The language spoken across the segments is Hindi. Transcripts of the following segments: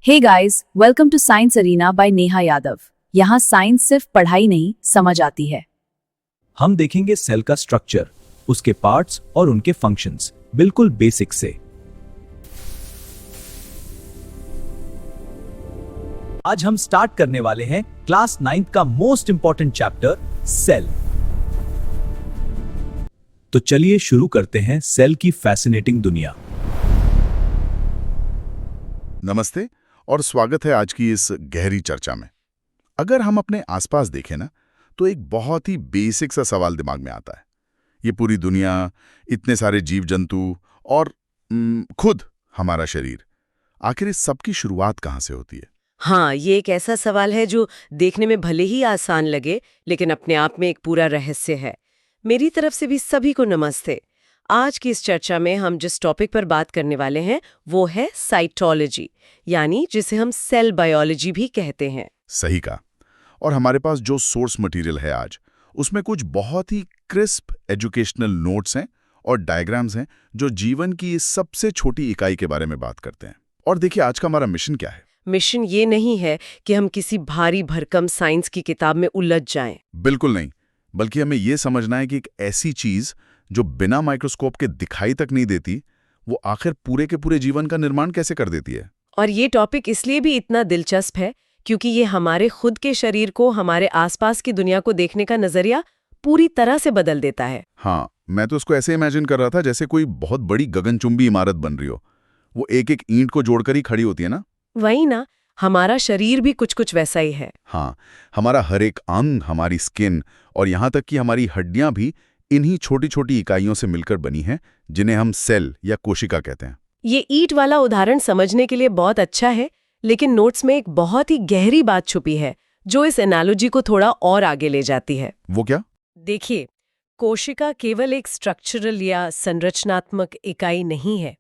Hey guys, welcome to science arena by Neha Yadav. यहाँ साइंस सिर्फ पढ़ाई नहीं समझ आती है। हम देखेंगे सेल का स्ट्रक्चर, उसके पार्ट्स और उनके फंक्शंस, बिल्कुल बेसिक से। आज हम स्टार्ट करने वाले हैं क्लास 9th का मोस्ट इंपॉर्टेंट चैप्टर सेल। तो चलिए शुरू करते हैं सेल की फैसिनेटिंग दुनिया। नमस्ते और स्वागत है आज की इस गहरी चर्चा में। अगर हम अपने आसपास देखें ना, तो एक बहुत ही बेसिक सा सवाल दिमाग में आता है। ये पूरी दुनिया, इतने सारे जीव जंतु और खुद हमारा शरीर, आखिर इस सब की शुरुआत कहाँ से होती है? हाँ, ये एक ऐसा सवाल है जो देखने में भले ही आसान लगे, लेकिन अपने आप में एक पूरा रहस्य है। मेरी तरफ से भी सभी को नमस्ते। आज की इस चर्चा में हम जिस टॉपिक पर बात करने वाले हैं वो है साइटोलॉजी, यानी जिसे हम सेल बायोलॉजी भी कहते हैं। सही कहा। और हमारे पास जो सोर्स मटेरियल है आज, उसमें कुछ बहुत ही क्रिस्प एजुकेशनल नोट्स हैं और डायग्राम्स हैं जो जीवन की इस सबसे छोटी इकाई के बारे में बात करते हैं। और देखिए, आज का हमारा मिशन क्या है? मिशन ये नहीं है कि हम किसी भारी भरकम साइंस की किताब में उलझ जाएं। बिल्कुल नहीं, बल्कि हमें यह समझना है कि एक ऐसी चीज जो बिना माइक्रोस्कोप के दिखाई तक नहीं देती, वो आखिर पूरे के पूरे जीवन का निर्माण कैसे कर देती है। और ये टॉपिक इसलिए भी इतना दिलचस्प है क्योंकि ये हमारे खुद के शरीर को, हमारे आसपास की दुनिया को देखने का नजरिया पूरी तरह से बदल देता है। हाँ, मैं तो उसको ऐसे इमेजिन कर रहा था जैसे कोई बहुत बड़ी गगनचुंबी इमारत बन रही हो। वो एक एक ईंट को जोड़कर ही खड़ी होती है ना। वही ना, हमारा शरीर भी कुछ कुछ वैसा ही है। हाँ, हमारा हर एक अंग, हमारी स्किन और यहाँ तक कि हमारी हड्डियां भी इन्हीं छोटी छोटी इकाइयों से मिलकर बनी हैं, जिन्हें हम सेल या कोशिका कहते हैं। ये ईंट वाला उदाहरण समझने के लिए बहुत अच्छा है, लेकिन नोट्स में एक बहुत ही गहरी बात छुपी है जो इस एनालॉजी को थोड़ा और आगे ले जाती है। वो क्या? देखिए, कोशिका केवल एक स्ट्रक्चरल या संरचनात्मक इकाई नहीं है।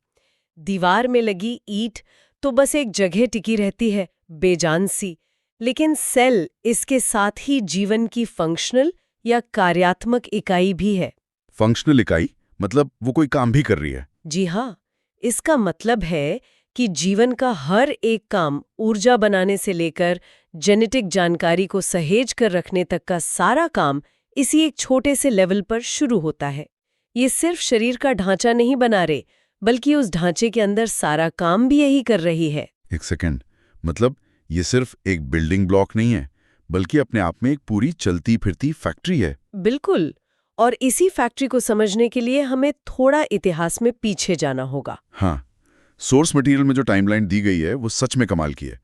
दीवार में लगी ईंट तो बस एक जगह टिकी रहती है, बेजान सी। लेकिन सेल इसके साथ ही जीवन की फंक्शनल या कार्यात्मक इकाई भी है। फंक्शनल इकाई मतलब वो कोई काम भी कर रही है? जी हाँ, इसका मतलब है कि जीवन का हर एक काम, ऊर्जा बनाने से लेकर जेनेटिक जानकारी को सहेज कर रखने तक का सारा काम इसी एक छोटे से लेवल पर शुरू होता है। ये सिर्फ शरीर का ढांचा नहीं बना रहे, बल्कि उस ढांचे के अंदर सारा काम भी यही कर रही है। एक सेकंड, मतलब ये सिर्फ एक बिल्डिंग ब्लॉक नहीं है, बल्कि अपने आप में एक पूरी चलती फिरती फैक्ट्री है। बिल्कुल। और इसी फैक्ट्री को समझने के लिए हमें थोड़ा इतिहास में पीछे जाना होगा। हाँ, सोर्स मटेरियल में जो टाइमलाइन दी गई है वो सच में कमाल की है।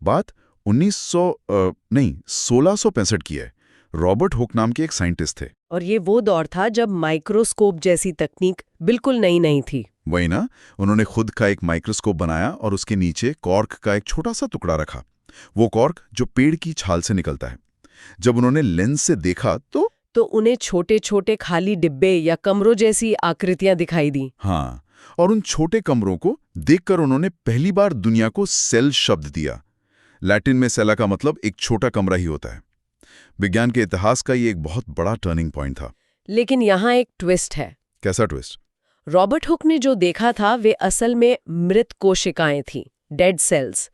बात 1665 की है। रॉबर्ट हुक नाम के एक साइंटिस्ट थे। और ये वो दौर था जब माइक्रोस्कोप जैसी तकनीक बिल्कुल नई नहीं थी। वही ना, उन्होंने खुद का एक माइक्रोस्कोप बनाया और उसके नीचे कॉर्क का एक छोटा सा टुकड़ा रखा। वो कॉर्क जो पेड़ की छाल से निकलता है। जब उन्होंने लेंस से देखा तो उन्हें छोटे छोटे खाली डिब्बे या कमरों जैसी आकृतियां दिखाई दी। हाँ, और उन छोटे कमरों को देखकर उन्होंने पहली बार दुनिया को सेल शब्द दिया। लैटिन में सेला का मतलब एक छोटा कमरा ही होता है। विज्ञान के इतिहास का ये एक बहुत बड़ा टर्निंग पॉइंट था। लेकिन यहाँ एक ट्विस्ट है। कैसा ट्विस्ट? रॉबर्ट हुक ने जो देखा था वे असल में मृत कोशिकाएं थीं, डेड सेल्स।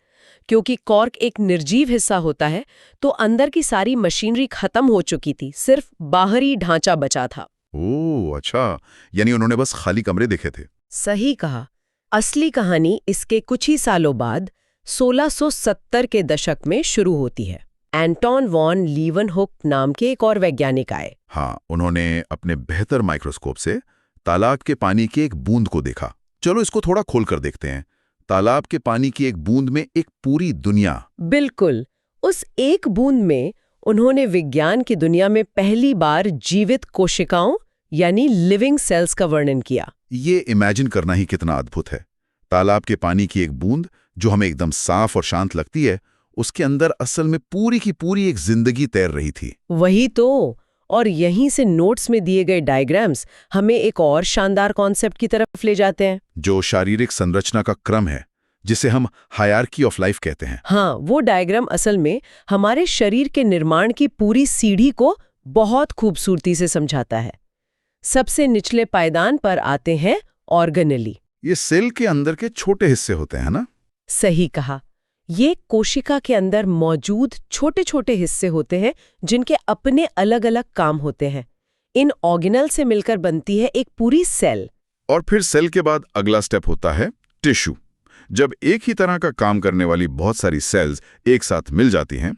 क्योंकि कॉर्क एक निर्जीव हिस्सा होता है, तो अंदर की सारी मशीनरी खत्म हो चुकी थी, सिर्फ बाहरी ढांचा बचा था। ओह अच्छा, यानी उन्होंने बस खाली कमरे देखे थे। सही कहा। असली कहानी इसके कुछ ही सालों बाद 1670 के दशक में शुरू होती है। एंटोन वॉन लीवनहुक नाम के एक और वैज्ञानिक आए। हाँ, उन्होंने अपने बेहतर माइक्रोस्कोप से तालाब के पानी की एक बूंद को देखा। चलो इसको थोड़ा खोलकर देखते हैं। तालाब के पानी की एक बूंद में एक पूरी दुनिया। बिल्कुल। उस एक बूंद में उन्होंने विज्ञान की दुनिया में पहली बार जीवित कोशिकाओं यानी लिविंग सेल्स का वर्णन किया। ये इमेजिन करना ही कितना अद्भुत है। तालाब के पानी की एक बूंद जो हमें एकदम साफ और शांत लगती है, उसके अंदर असल में पूरी की पूरी एक जिंदगी तैर रही थी। वही तो। और यहीं से नोट्स में दिए गए डायग्राम्स हमें एक और शानदार कॉन्सेप्ट की तरफ ले जाते हैं, जो शारीरिक संरचना का क्रम है, जिसे हम हायरार्की ऑफ लाइफ कहते हैं। हाँ, वो डायग्राम असल में हमारे शरीर के निर्माण की पूरी सीढ़ी को बहुत खूबसूरती से समझाता है। सबसे निचले पायदान पर आते हैं ऑर्गेनेली। ये सेल के अंदर के छोटे हिस्से होते हैं ना? सही कहा। ये कोशिका के अंदर मौजूद छोटे छोटे हिस्से होते हैं जिनके अपने अलग अलग काम होते हैं। इन ऑर्गेनल से मिलकर बनती है एक पूरी सेल। और फिर सेल के बाद अगला स्टेप होता है टिश्यू। जब एक ही तरह का काम करने वाली बहुत सारी सेल्स एक साथ मिल जाती हैं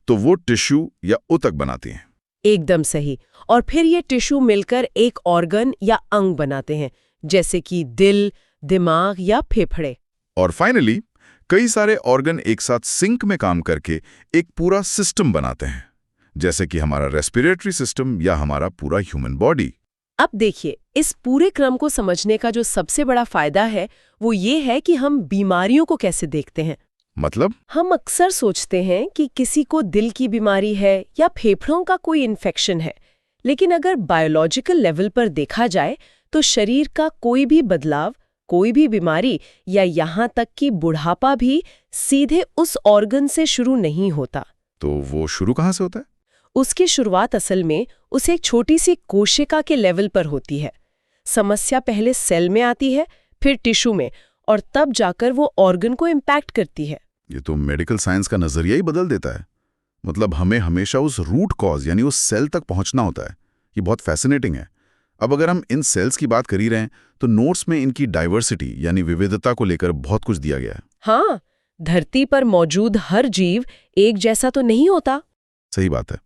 तो वो टिश्यू या ऊतक बनाती हैं। एकदम सही। और फिर ये टिश्यू मिलकर एक ऑर्गन या अंग बनाते हैं, जैसे कि दिल, दिमाग या फेफड़े। और फाइनली कई सारे ऑर्गन एक साथ सिंक में काम करके एक पूरा सिस्टम बनाते हैं, जैसे कि हमारा रेस्पिरेटरी सिस्टम या हमारा पूरा ह्यूमन बॉडी। अब देखिए, इस पूरे क्रम को समझने का जो सबसे बड़ा फायदा है वो ये है कि हम बीमारियों को कैसे देखते हैं। मतलब हम अक्सर सोचते हैं कि किसी को दिल की बीमारी है या फेफड़ों का कोई इन्फेक्शन है, लेकिन अगर बायोलॉजिकल लेवल पर देखा जाए तो शरीर का कोई भी बदलाव, कोई भी बीमारी या यहाँ तक कि बुढ़ापा भी सीधे उस ऑर्गन से शुरू नहीं होता। तो वो शुरू कहाँ से होता है? उसकी शुरुआत असल में उस एक छोटी सी कोशिका के लेवल पर होती है। समस्या पहले सेल में आती है, फिर टिश्यू में, और तब जाकर वो ऑर्गन को इम्पैक्ट करती है। ये तो मेडिकल साइंस का नजरिया ही बदल देता है। मतलब हमें हमेशा उस रूट कॉज यानी उस सेल तक पहुंचना होता है। ये बहुत फैसिनेटिंग है। अब अगर हम इन सेल्स की बात कर ही रहे हैं तो नोट्स में इनकी डाइवर्सिटी यानी विविधता को लेकर बहुत कुछ दिया गया है। हाँ, धरती पर मौजूद हर जीव एक जैसा तो नहीं होता। सही बात है।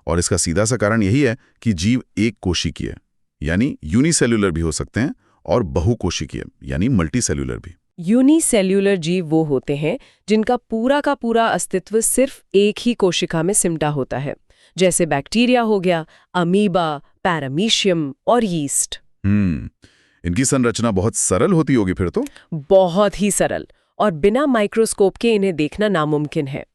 और इसका सीधा सा कारण यही है कि जीव एक कोशिकीय यानी यूनिसेल्युलर भी हो सकते हैं और बहुकोशिकीय यानी मल्टीसेल्युलर भी। यूनिसेल्युलर जीव वो होते हैं जिनका पूरा का पूरा अस्तित्व सिर्फ एक ही कोशिका में सिमटा होता है, जैसे बैक्टीरिया हो गया, अमीबा, पैरामीशियम और यीस्ट। इनकी संरचना बहुत सरल होती होगी फिर तो। बहुत ही सरल, और बिना माइक्रोस्कोप के इन्हें देखना नामुमकिन है।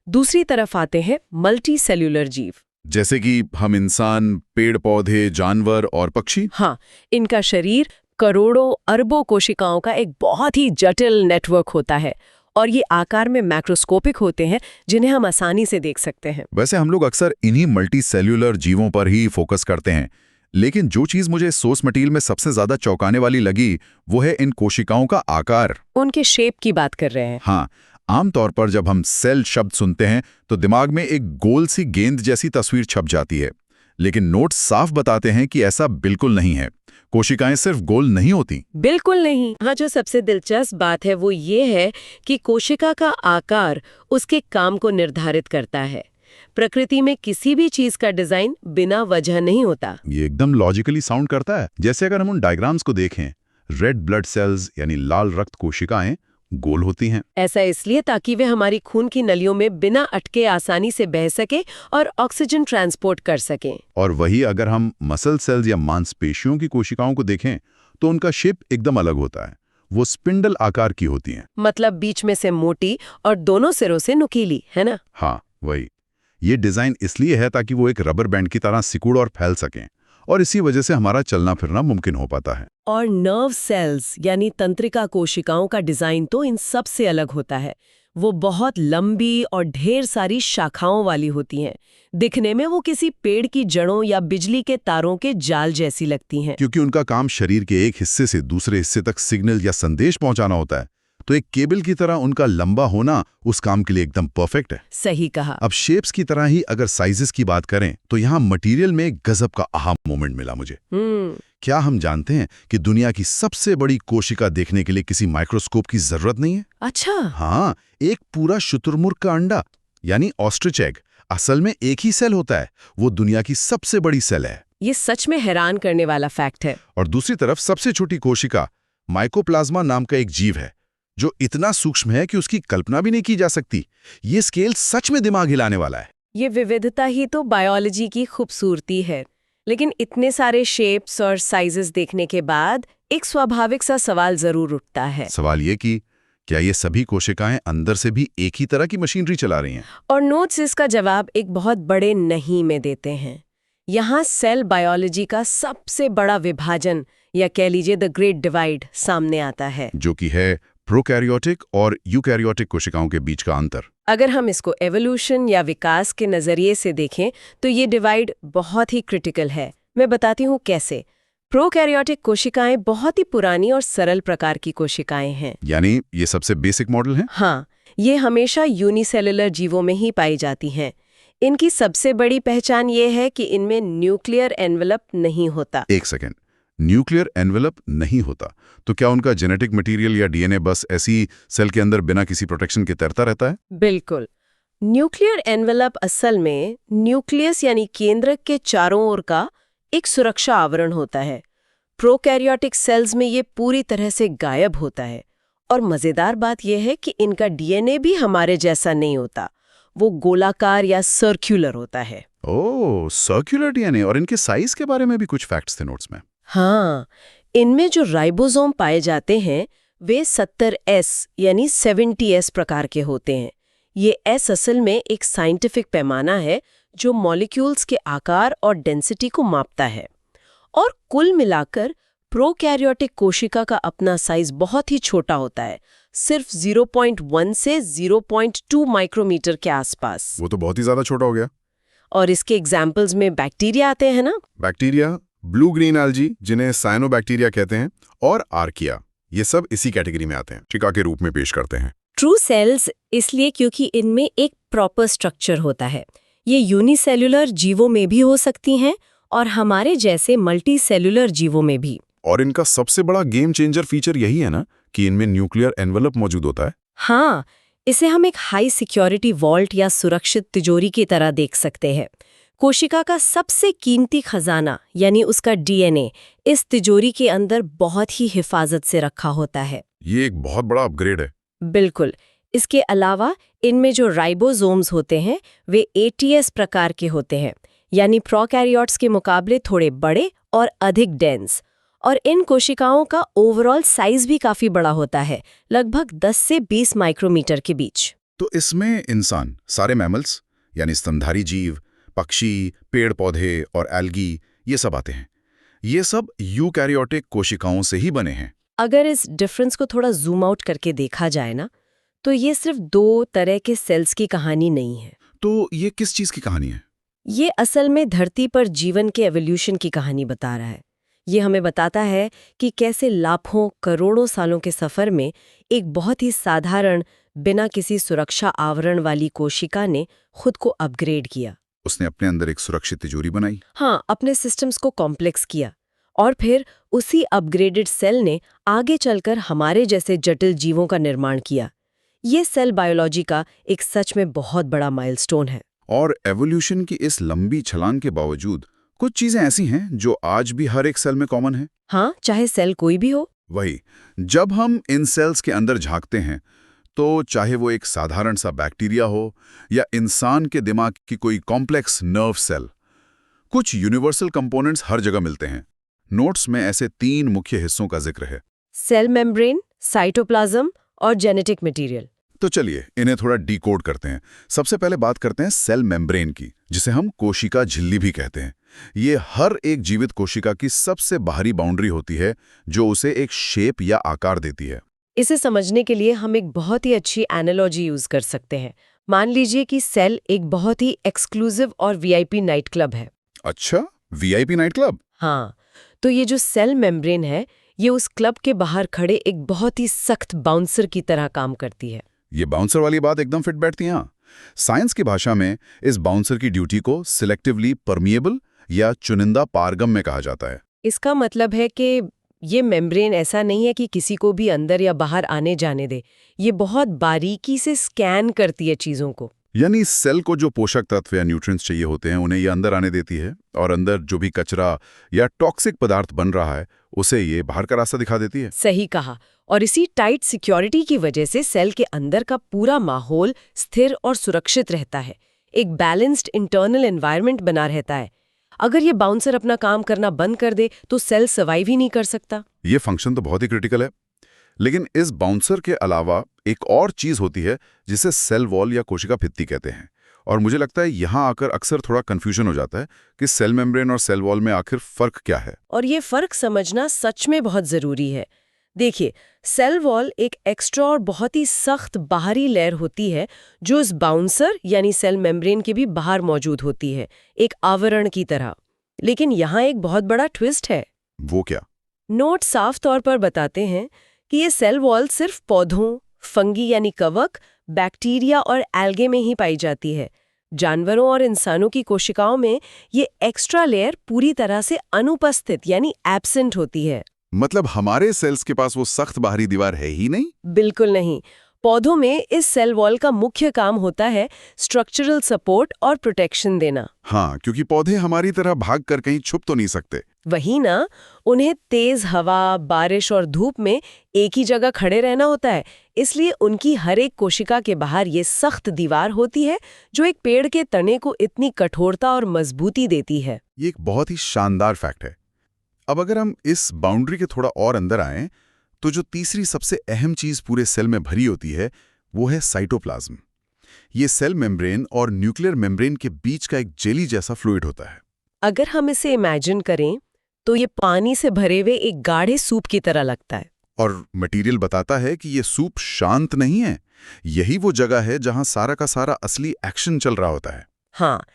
दूसरी तरफ आते हैं मल्टी सेल्यूलर जीव, जैसे कि हम इंसान, पेड़ पौधे, जानवर और पक्षी। हाँ, इनका शरीर करोड़ों अरबों कोशिकाओं का एक बहुत ही जटिल नेटवर्क होता है, और ये आकार में मैक्रोस्कोपिक होते हैं जिन्हें हम आसानी से देख सकते हैं। वैसे हम लोग अक्सर इन्हीं मल्टी सेल्यूलर जीवों पर ही फोकस करते हैं, लेकिन जो चीज मुझे सोर्स मटेरियल में सबसे ज्यादा चौंकाने वाली लगी वो है इन कोशिकाओं का आकार। उनके शेप की बात कर रहे हैं। हाँ, आमतौर पर जब हम सेल शब्द सुनते हैं तो दिमाग में एक गोल सी गेंद जैसी तस्वीर छप जाती है, लेकिन नोट्स साफ बताते हैं कि ऐसा बिल्कुल नहीं है। कोशिकाएं सिर्फ गोल नहीं होती। बिल्कुल नहीं। हाँ, जो सबसे दिलचस्प बात है वो ये है कि कोशिका का आकार उसके काम को निर्धारित करता है। प्रकृति में किसी भी चीज का डिजाइन बिना वजह नहीं होता। ये एकदम लॉजिकली साउंड करता है। जैसे अगर हम उन डायग्राम्स को देखें, रेड ब्लड सेल्स यानी लाल रक्त कोशिकाएं गोल होती हैं। ऐसा इसलिए ताकि वे हमारी खून की नलियों में बिना अटके आसानी से बह सके और ऑक्सीजन ट्रांसपोर्ट कर सकें। और वही अगर हम मसल सेल्स या मांसपेशियों की कोशिकाओं को देखें तो उनका शेप एकदम अलग होता है। वो स्पिंडल आकार की होती हैं। मतलब बीच में से मोटी और दोनों सिरों से नुकीली, है ना? हाँ, वही। ये डिजाइन इसलिए है ताकि वो एक रबर बैंड की तरह सिकुड़ और फैल सकें, और इसी वजह से हमारा चलना फिरना मुमकिन हो पाता है। और नर्व सेल्स यानी तंत्रिका कोशिकाओं का डिजाइन तो इन सब से अलग होता है। वो बहुत लंबी और ढेर सारी शाखाओं वाली होती हैं। दिखने में वो किसी पेड़ की जड़ों या बिजली के तारों के जाल जैसी लगती हैं। क्योंकि उनका काम शरीर के एक हिस्से से दूसरे हिस्से तक सिग्नल या संदेश पहुंचाना होता है, तो एक केबल की तरह उनका लंबा होना उस काम के लिए एकदम परफेक्ट है। सही कहा। अब शेप्स की तरह ही अगर साइजेस की बात करें तो यहाँ मटेरियल में गजब का आहा मोमेंट मिला मुझे। क्या हम जानते हैं कि दुनिया की सबसे बड़ी कोशिका देखने के लिए किसी माइक्रोस्कोप की जरूरत नहीं है? अच्छा। हाँ, एक पूरा शुतुरमुर्ग का अंडा यानी ऑस्ट्रिच एग असल में एक ही सेल होता है। वो दुनिया की सबसे बड़ी सेल है। ये सच में हैरान करने वाला फैक्ट है। और दूसरी तरफ सबसे छोटी कोशिका माइकोप्लाज्मा नाम का एक जीव है जो इतना सूक्ष्म है कि उसकी कल्पना भी नहीं की जा सकती। ये स्केल सच में दिमाग हिलाने वाला है। ये विविधता ही तो बायोलॉजी की खूबसूरती है। लेकिन इतने सारे शेप्स और साइजेस देखने के बाद एक स्वाभाविक सा सवाल जरूर उठता है। सवाल ये कि क्या ये सभी कोशिकाएं अंदर से भी एक ही तरह की मशीनरी चला रही हैं? और नोट्स इसका जवाब एक बहुत बड़े नहीं में देते हैं। यहाँ सेल बायोलॉजी का सबसे बड़ा विभाजन, या कह लीजिए द ग्रेट डिवाइड, सामने आता है, जो कि है प्रोकैरियोटिक और यूकैरियोटिक कोशिकाओं के बीच का अंतर। अगर हम इसको एवोल्यूशन या विकास के नजरिए से देखें तो ये डिवाइड बहुत ही क्रिटिकल है। मैं बताती हूँ कैसे। प्रोकैरियोटिक कोशिकाएं बहुत ही पुरानी और सरल प्रकार की कोशिकाएं हैं। यानी ये सबसे बेसिक मॉडल है। हाँ, ये हमेशा यूनिसेलुलर जीवों में ही पाई जाती हैं। इनकी सबसे बड़ी पहचान ये है कि इनमें न्यूक्लियर एनवेलप नहीं होता। एक सेकेंड, न्यूक्लियर एनवेलप नहीं होता तो क्या उनका जेनेटिक मटेरियल या डीएनए बस ऐसी सेल के अंदर बिना किसी प्रोटेक्शन के तैरता रहता है? बिल्कुल। न्यूक्लियर एनवेलप असल में न्यूक्लियस यानी केंद्रक के चारों ओर का एक सुरक्षा आवरण होता है। प्रोकैरियोटिक सेल्स में ये पूरी तरह से गायब होता है। और मजेदार बात यह है कि इनका डीएनए भी हमारे जैसा नहीं होता, वो गोलाकार या सर्कुलर होता है। ओह, सर्कुलर डीएनए। और इनके साइज के बारे में भी कुछ फैक्ट्स थे नोट्स में। हाँ, इनमें जो राइबोसोम पाए जाते हैं वे 70S यानी 70S प्रकार के होते हैं। ये S असल में एक साइंटिफिक पैमाना है जो मॉलिक्यूल्स के आकार और डेंसिटी को मापता है। और कुल मिलाकर प्रोकैरियोटिक कोशिका का अपना साइज बहुत ही छोटा होता है, सिर्फ 0.1 से 0.2 माइक्रोमीटर के आसपास। वो तो बहुत ही ज्यादा छोटा हो गया। और इसके एग्जाम्पल्स में बैक्टीरिया आते हैं ना। बैक्टीरिया, ब्लू ग्रीन एल्जी जिन्हें साइनोबैक्टीरिया कहते हैं, और आर्किया, ये सब इसी कैटेगरी में आते हैं, कोशिका के रूप में पेश करते हैं। ट्रू सेल्स इसलिए क्योंकि इनमें एक प्रॉपर स्ट्रक्चर होता है। ये यूनिसेलुलर जीवों में भी हो सकती हैं और हमारे जैसे मल्टी सेलुलर जीवों में भी। और इनका सबसे बड़ा गेम चेंजर फीचर यही है ना कि इनमें न्यूक्लियर एनवेलप मौजूद होता है। हाँ, इसे हम एक हाई सिक्योरिटी वॉल्ट या सुरक्षित तिजोरी की तरह देख सकते हैं। कोशिका का सबसे कीमती खजाना यानी उसका डीएनए इस तिजोरी के अंदर बहुत ही हिफाजत से रखा होता है। ये एक बहुत बड़ा अपग्रेड है। बिल्कुल। इसके अलावा इनमें जो राइबोसोम्स होते हैं वे ATS प्रकार के होते हैं, यानी प्रोकैरियोट्स के मुकाबले थोड़े बड़े और अधिक डेंस। और इन कोशिकाओं का ओवरऑल साइज भी काफी बड़ा होता है, लगभग 10 से 20 माइक्रोमीटर के बीच। तो इसमें इंसान, सारे मैमल्स यानी स्तनधारी जीव, पक्षी, पेड़ पौधे और एल्गी, ये सब आते हैं। ये सब यूकैरियोटिक कोशिकाओं से ही बने हैं। अगर इस डिफरेंस को थोड़ा जूम आउट करके देखा जाए ना, तो ये सिर्फ 2 तरह के सेल्स की कहानी नहीं है। तो ये किस चीज की कहानी है? ये असल में धरती पर जीवन के एवोल्यूशन की कहानी बता रहा है। ये हमें बताता है कि कैसे लाखों करोड़ों सालों के सफर में एक बहुत ही साधारण, बिना किसी सुरक्षा आवरण वाली कोशिका ने खुद को अपग्रेड किया। उसने अपने अंदर एक सुरक्षित तिजोरी बनाई। हाँ, अपने सिस्टम्स को कॉम्प्लेक्स किया और फिर उसी अपग्रेडेड सेल ने आगे चलकर हमारे जैसे जटिल जीवों का निर्माण किया। ये सेल बायोलॉजी का एक सच में बहुत बड़ा माइलस्टोन है। और एवोल्यूशन की इस लंबी छलांग के बावजूद कुछ चीजें ऐसी हैं जो आज भी हर एक सेल में कॉमन है। हाँ, चाहे सेल कोई भी हो। वही, जब हम इन सेल्स के अंदर झांकते हैं तो चाहे वो एक साधारण सा बैक्टीरिया हो या इंसान के दिमाग की कोई कॉम्प्लेक्स नर्व सेल, कुछ यूनिवर्सल कंपोनेंट्स हर जगह मिलते हैं। नोट्स में ऐसे 3 मुख्य हिस्सों का जिक्र है: सेल मेम्ब्रेन, साइटोप्लाज्म और जेनेटिक मटेरियल। तो चलिए इन्हें थोड़ा डिकोड करते हैं। सबसे पहले बात करते हैं सेल मेम्ब्रेन की, जिसे हम कोशिका झिल्ली भी कहते हैं। ये हर एक जीवित कोशिका की सबसे बाहरी बाउंड्री होती है जो उसे एक शेप या आकार देती है। इसे समझने के लिए हम एक बहुत ही अच्छी एनालॉजी यूज कर सकते हैं। मान लीजिए कि सेल एक बहुत ही एक्सक्लूसिव और वीआईपी नाइट क्लब है। अच्छा, वीआईपी नाइट क्लब? हाँ, तो ये जो सेल मेम्ब्रेन है ये उस क्लब के बाहर खड़े एक बहुत ही सख्त बाउंसर की तरह काम करती है। ये बाउंसर वाली बात एकदम फिट बैठती है। हाँ, साइंस की भाषा में इस बाउंसर की ड्यूटी को सिलेक्टिवली परमिएबल या चुनिंदा पारगम्य कहा जाता है। इसका मतलब है कि ये मेम्ब्रेन ऐसा नहीं है कि किसी को भी अंदर या बाहर आने जाने दे। ये बहुत बारीकी से स्कैन करती है चीजों को। यानी सेल को जो पोषक तत्व या न्यूट्रिएंट्स चाहिए होते हैं उन्हें ये अंदर आने देती है, और अंदर जो भी कचरा या टॉक्सिक पदार्थ बन रहा है उसे ये बाहर का रास्ता दिखा देती है। सही कहा। और इसी टाइट सिक्योरिटी की वजह से सेल के अंदर का पूरा माहौल स्थिर और सुरक्षित रहता है। एक बैलेंस्ड इंटरनल एनवायरनमेंट बना रहता है। अगर ये बाउंसर अपना काम करना बंद कर दे तो सेल सर्वाइव ही नहीं कर सकता। ये फंक्शन तो बहुत ही क्रिटिकल है। लेकिन इस बाउंसर के अलावा एक और चीज होती है जिसे सेल वॉल या कोशिका भित्ति कहते हैं। और मुझे लगता है यहाँ आकर अक्सर थोड़ा कंफ्यूजन हो जाता है कि सेल मेम्ब्रेन और सेल वॉल में आखिर फर्क क्या है। और ये फर्क समझना सच में बहुत जरूरी है। देखिए, सेल वॉल एक एक्स्ट्रा और बहुत ही सख्त बाहरी लेयर होती है जो इस बाउंसर यानी सेल मेम्ब्रेन के भी बाहर मौजूद होती है, एक आवरण की तरह। लेकिन यहाँ एक बहुत बड़ा ट्विस्ट है। वो क्या? नोट साफ तौर पर बताते हैं कि ये सेल वॉल सिर्फ पौधों, फंगी यानी कवक, बैक्टीरिया और एल्गे में ही पाई जाती है। जानवरों और इंसानों की कोशिकाओं में ये एक्स्ट्रा लेयर पूरी तरह से अनुपस्थित यानी एब्सेंट होती है। मतलब हमारे सेल्स के पास वो सख्त बाहरी दीवार है ही नहीं? बिल्कुल नहीं। पौधों में इस सेल वॉल का मुख्य काम होता है स्ट्रक्चरल सपोर्ट और प्रोटेक्शन देना। हाँ, क्योंकि पौधे हमारी तरह भाग कर कहीं छुप तो नहीं सकते। वही ना, उन्हें तेज हवा, बारिश और धूप में एक ही जगह खड़े रहना होता है, इसलिए उनकी हर एक कोशिका के बाहर ये सख्त दीवार होती है जो एक पेड़ के तने को इतनी कठोरता और मजबूती देती है। ये एक बहुत ही शानदार फैक्ट है। अब अगर हम इस बाउंड्री के थोड़ा और अंदर आएं, तो जो तीसरी सबसे अहम चीज पूरे सेल में भरी होती है वो है साइटोप्लाज्म। ये सेल मेम्ब्रेन और न्यूक्लियर मेम्ब्रेन के बीच का एक जेली जैसा फ्लूइड होता है। अगर हम इसे इमेजिन करें तो ये पानी से भरे हुए एक गाढ़े सूप की तरह लगता है। और मटेरियल बताता है कि ये सूप शांत नहीं है, यही वो जगह है जहां सारा का सारा असली एक्शन चल रहा होता है। हाँ,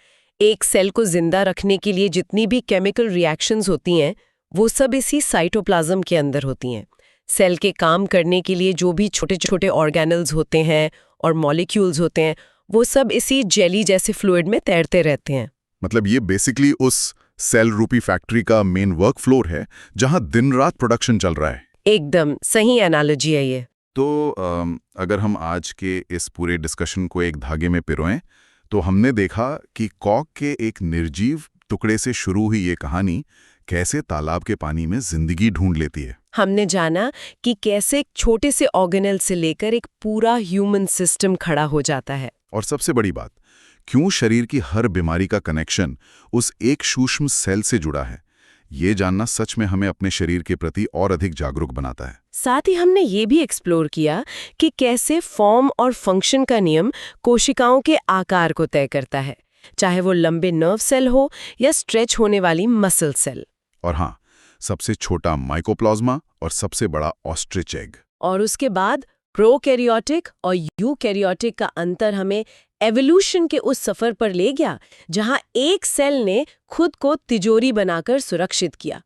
एक सेल को जिंदा रखने के लिए जितनी भी केमिकल रिएक्शंस होती हैं वो सब इसी साइटोप्लाज्म के अंदर होती हैं। सेल के काम करने के लिए जो भी छोटे छोटे ऑर्गेनल्स होते हैं और मॉलिक्यूल्स होते हैं वो सब इसी जेली जैसे फ्लूइड में तैरते रहते हैं। मतलब ये बेसिकली उस सेल रूपी फैक्ट्री का मेन वर्क फ्लोर है जहां दिन रात प्रोडक्शन चल रहा है। एकदम सही एनालॉजी है ये। तो अगर हम आज के इस पूरे डिस्कशन को एक धागे में पिरोएं, तो हमने देखा कि कॉक के एक निर्जीव टुकड़े से शुरू हुई ये कहानी कैसे तालाब के पानी में जिंदगी ढूंढ लेती है। हमने जाना कि कैसे एक छोटे से ऑर्गेनल से लेकर एक पूरा ह्यूमन सिस्टम खड़ा हो जाता है। और सबसे बड़ी बात, क्यों शरीर की हर बीमारी का कनेक्शन उस एक सूक्ष्म सेल से जुड़ा है। ये जानना सच में हमें अपने शरीर के प्रति और अधिक जागरूक बनाता है। साथ ही हमने ये भी एक्सप्लोर किया कि कैसे फॉर्म और फंक्शन का नियम कोशिकाओं के आकार को तय करता है, चाहे वो लंबे नर्व सेल हो या स्ट्रेच होने वाली मसल सेल। और हाँ, सबसे छोटा माइकोप्लाज्मा और सबसे बड़ा ऑस्ट्रिच एग। और उसके बाद प्रोकैरियोटिक और यूकैरियोटिक का अंतर हमें एवोल्यूशन के उस सफर पर ले गया जहां एक सेल ने खुद को तिजोरी बनाकर सुरक्षित किया।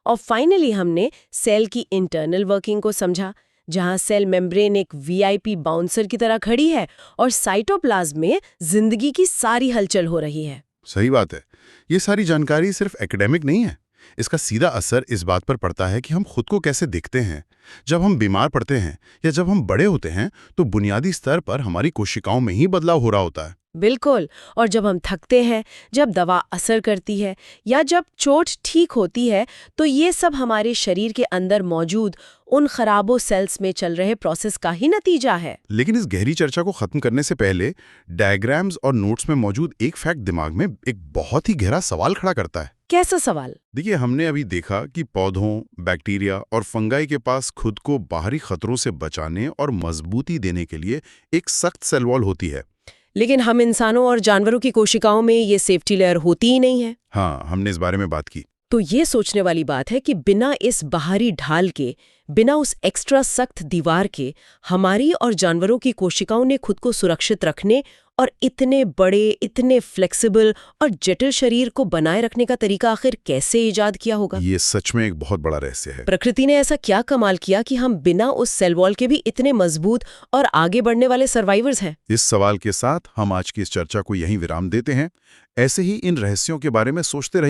और फाइनली हमने सेल की इंटरनल वर्किंग को समझा, जहां सेल मेम्ब्रेन एक वीआईपी बाउंसर की तरह खड़ी है और साइटोप्लाज्म में जिंदगी की सारी हलचल हो रही है। सही बात है। ये सारी जानकारी सिर्फ एकेडमिक नहीं है, इसका सीधा असर इस बात पर पड़ता है कि हम खुद को कैसे दिखते हैं। जब हम बीमार पड़ते हैं या जब हम बड़े होते हैं तो बुनियादी स्तर पर हमारी कोशिकाओं में ही बदलाव हो रहा होता है। बिल्कुल। और जब हम थकते हैं, जब दवा असर करती है या जब चोट ठीक होती है, तो ये सब हमारे शरीर के अंदर मौजूद उन खराबो सेल्स में चल रहे प्रोसेस का ही नतीजा है। लेकिन इस गहरी चर्चा को खत्म करने से पहले डायग्राम्स और नोट्स में मौजूद एक फैक्ट दिमाग में एक बहुत ही गहरा सवाल खड़ा करता है। कैसा सवाल? देखिए, हमने अभी देखा कि पौधों, बैक्टीरिया और फंगाई के पास खुद को बाहरी खतरों से बचाने और मजबूती देने के लिए एक सख्त सेल वॉल होती है। लेकिन हम इंसानों और जानवरों की कोशिकाओं में ये सेफ्टी लेयर होती ही नहीं है। हाँ, हमने इस बारे में बात की। तो ये सोचने वाली बात है कि बिना इस बाहरी ढाल के, बिना उस एक्स्ट्रा सख्त दीवार के, हमारी और जानवरों की कोशिकाओं ने खुद को सुरक्षित रखने और इतने बड़े, इतने फ्लेक्सिबल और जटिल शरीर को बनाए रखने का तरीका आखिर कैसे इजाद किया होगा? ये सच में एक बहुत बड़ा रहस्य है। प्रकृति ने ऐसा क्या कमाल किया कि हम बिना उस सेल वॉल के भी इतने मजबूत और आगे बढ़ने वाले सर्वाइवर्स हैं? इस सवाल के साथ हम आज की इस चर्चा को यहीं विराम देते हैं। ऐसे ही इन रहस्यों के बारे में सोचते रहिए।